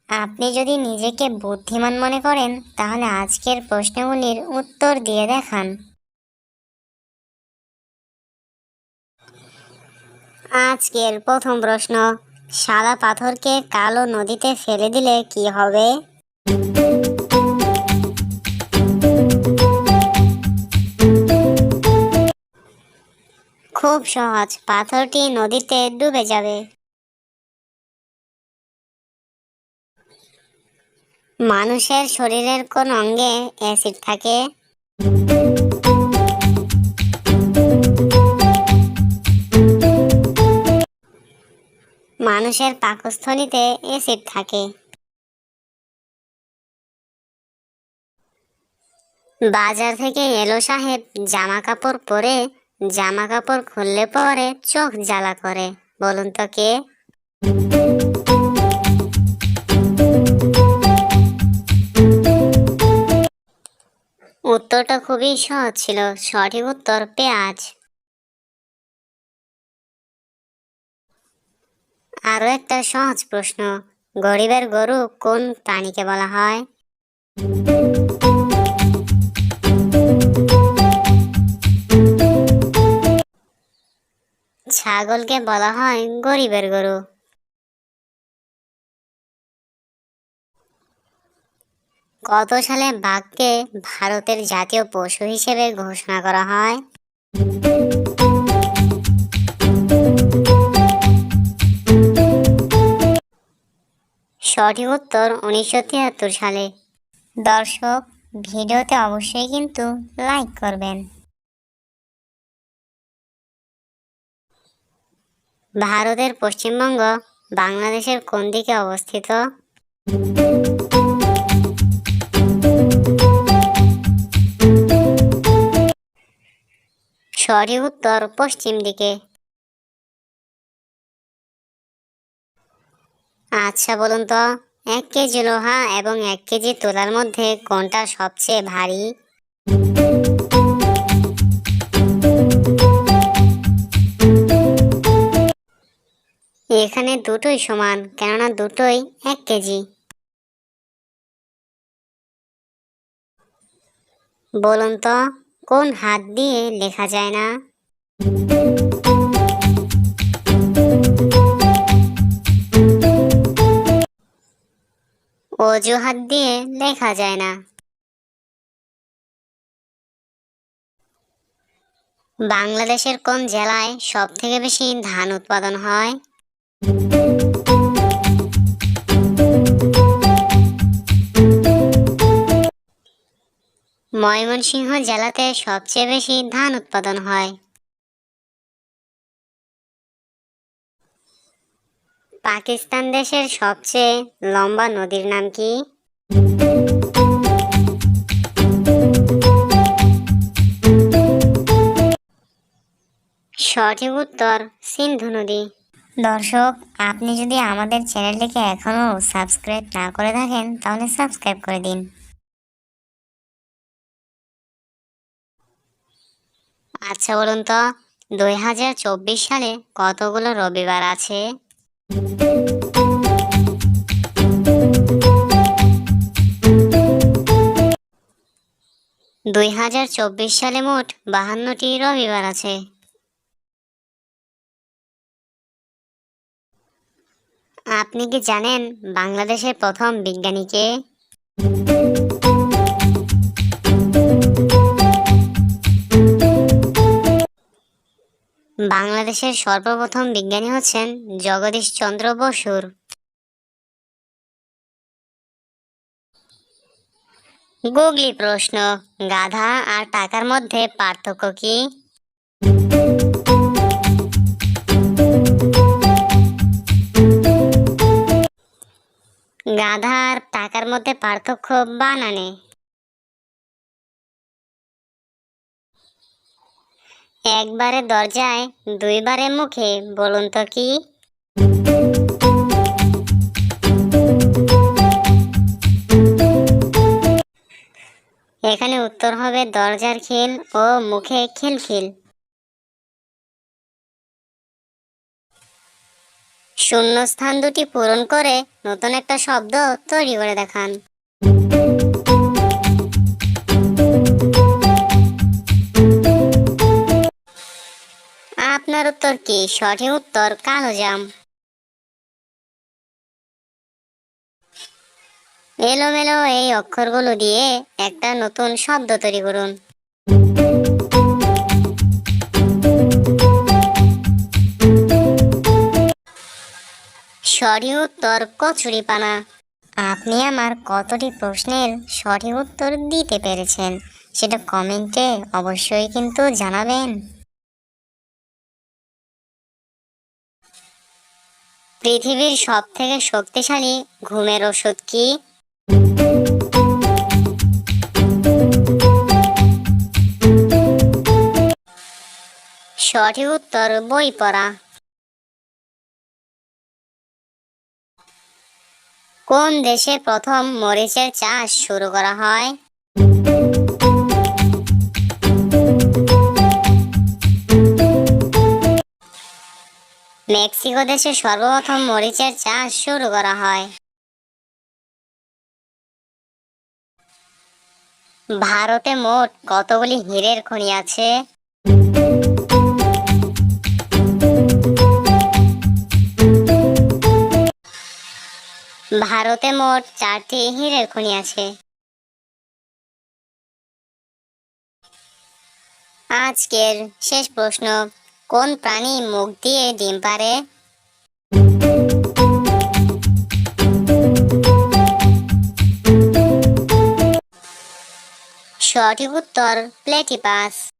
আপনি যদি নিজেকে বুদ্ধিমান মনে করেন তাহলে আজকের প্রশ্নগুলির উত্তর দিয়ে দেখান। আজকের প্রথম প্রশ্ন, সাদা পাথরকে কালো নদীতে ফেলে দিলে কি হবে? খুব সহজ, পাথরটি নদীতে ডুবে যাবে। মানুষের শরীরের কোন অঙ্গে অ্যাসিড থাকে? মানুষের পাকস্থলীতে অ্যাসিড থাকে। বাজার থেকে এলো সাহেব জামা কাপড় পরে, জামা কাপড় খুললে পরে চোখ জ্বালা করে, বলুন তো কে? উত্তরটা খুবই সহজ ছিল, সঠিক উত্তর পেঁয়াজ। আরো একটা সহজ প্রশ্ন, গরিবের গরু কোন প্রাণীকে বলা হয়? ছাগলকে বলা হয় গরিবের গরু। কত সালে বাঘকে ভারতের জাতীয় পশু হিসেবে ঘোষণা করা হয়? সঠিক উত্তর 1973 সালে। দর্শক, ভিডিওতে অবশ্যই কিন্তু লাইক করবেন। ভারতের পশ্চিমবঙ্গ বাংলাদেশের কোন দিকে অবস্থিত? সঠিক উত্তর পশ্চিম দিকে। আচ্ছা বলুন তো, 1 কেজি লোহা এবং 1 কেজি তুলার মধ্যে কোনটা সবচেয়ে ভারী? এখানে দুটোই সমান, কেননা দুটোই 1 কেজি। বলুন তো, কোন হাত দিয়ে লেখা যায় না? অজুহাত দিয়ে লেখা যায় না। বাংলাদেশের কোন জেলায় সব থেকে বেশি ধান উৎপাদন হয়? ময়মনসিংহ জেলাতে সবচেয়ে বেশি ধান উৎপাদন হয়। পাকিস্তান দেশের সবচেয়ে লম্বা নদীর নাম কি? সঠিক উত্তর সিন্ধু নদী। দর্শক, আপনি যদি আমাদের চ্যানেলটিকে এখনো সাবস্ক্রাইব না করে থাকেন তাহলে সাবস্ক্রাইব করে দিন। আচ্ছা বলুন তো, 2024 সালে কতগুলো রবিবার আছে? সালে মোট 52টি রবিবার আছে। আপনি কি জানেন বাংলাদেশের প্রথম বিজ্ঞানী কে? বাংলাদেশের সর্বপ্রথম বিজ্ঞানী হচ্ছেন জগদীশ চন্দ্র বসুর। গুগলি প্রশ্ন, গাধা আর টাকার মধ্যে পার্থক্য কি? গাধা আর টাকার মধ্যে পার্থক্য বানানে। একবারে দরজায় দুইবারে মুখে, বলুন তো কি? এখানে উত্তর হবে দরজার খিল ও মুখে খিলখিল। শূন্যস্থান দুটি পূরণ করে নতুন একটা শব্দ তৈরি করে দেখান। আপনার উত্তর কি? সঠিক উত্তর কালোজাম। এলোমেলো এই অক্ষরগুলো দিয়ে একটা নতুন শব্দ তৈরি করুন। সঠিক উত্তর কচুরিপানা। আপনি আমার কতটি প্রশ্নের সঠিক উত্তর দিতে পেরেছেন সেটা কমেন্টে অবশ্যই কিন্তু জানাবেন। পৃথিবীর সবথেকে শক্তিশালী ঘুমের ওষুধ কি? সঠিক উত্তর বই পড়া। কোন দেশে প্রথম মরিচের চাষ শুরু করা হয়? মেক্সিকো দেশে সর্বপ্রথম মরিচের চাষ শুরু করা হয়। ভারতে মোট কতগুলি হীরের খনি আছে? ভারতে মোট 4টি হীরের খনি আছে। আজকের শেষ প্রশ্ন, কোন প্রাণী মুখ দিয়ে ডিম পাড়ে? সঠিক উত্তর প্লেটিপাস।